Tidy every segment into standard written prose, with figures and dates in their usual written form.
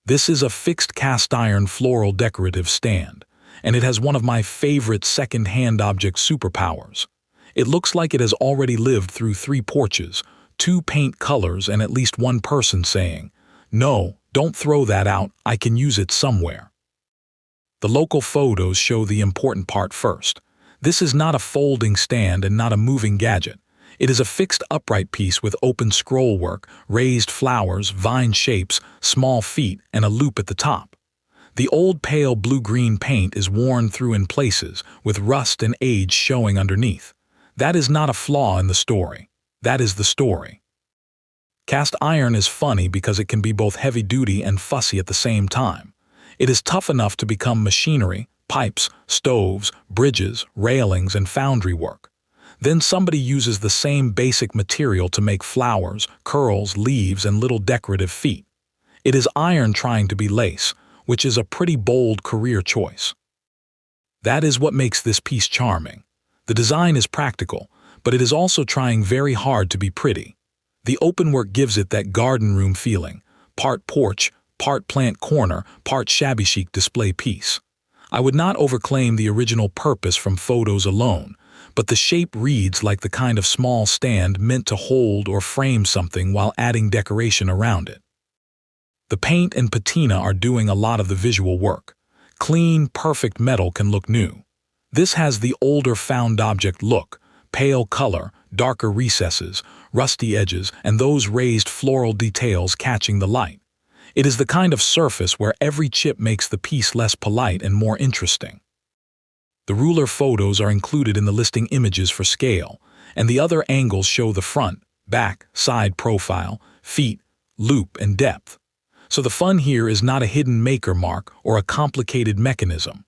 This is a fixed cast iron floral decorative stand, and it has one of my favorite second-hand object superpowers. It looks like it has already lived through 3 porches, 2 paint colors, and at least one person saying, "No, don't throw that out, I can use it somewhere." The local photos show the important part first. This is not a folding stand and not a moving gadget. It is a fixed upright piece with open scrollwork, raised flowers, vine shapes, small feet, and a loop at the top. The old pale blue-green paint is worn through in places, with rust and age showing underneath. That is not a flaw in the story. That is the story. Cast iron is funny because it can be both heavy-duty and fussy at the same time. It is tough enough to become machinery, pipes, stoves, bridges, railings, and foundry work. Then somebody uses the same basic material to make flowers, curls, leaves, and little decorative feet. It is iron trying to be lace, which is a pretty bold career choice. That is what makes this piece charming. The design is practical, but it is also trying very hard to be pretty. The openwork gives it that garden room feeling, part porch, part plant corner, part shabby chic display piece. I would not overclaim the original purpose from photos alone, but the shape reads like the kind of small stand meant to hold or frame something while adding decoration around it. The paint and patina are doing a lot of the visual work. Clean, perfect metal can look new. This has the older found object look, pale color, darker recesses, rusty edges, and those raised floral details catching the light. It is the kind of surface where every chip makes the piece less polite and more interesting. The ruler photos are included in the listing images for scale, and the other angles show the front, back, side profile, feet, loop, and depth. So the fun here is not a hidden maker mark or a complicated mechanism.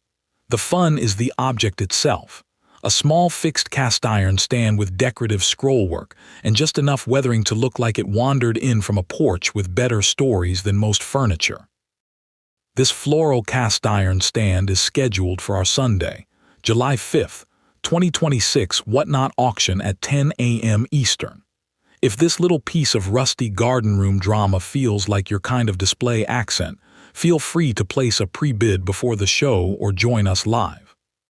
The fun is the object itself. A small fixed cast iron stand with decorative scrollwork and just enough weathering to look like it wandered in from a porch with better stories than most furniture. This floral cast iron stand is scheduled for our Sunday, July 5th, 2026 Whatnot auction at 10 a.m. Eastern. If this little piece of rusty garden room drama feels like your kind of display accent, feel free to place a pre-bid before the show or join us live.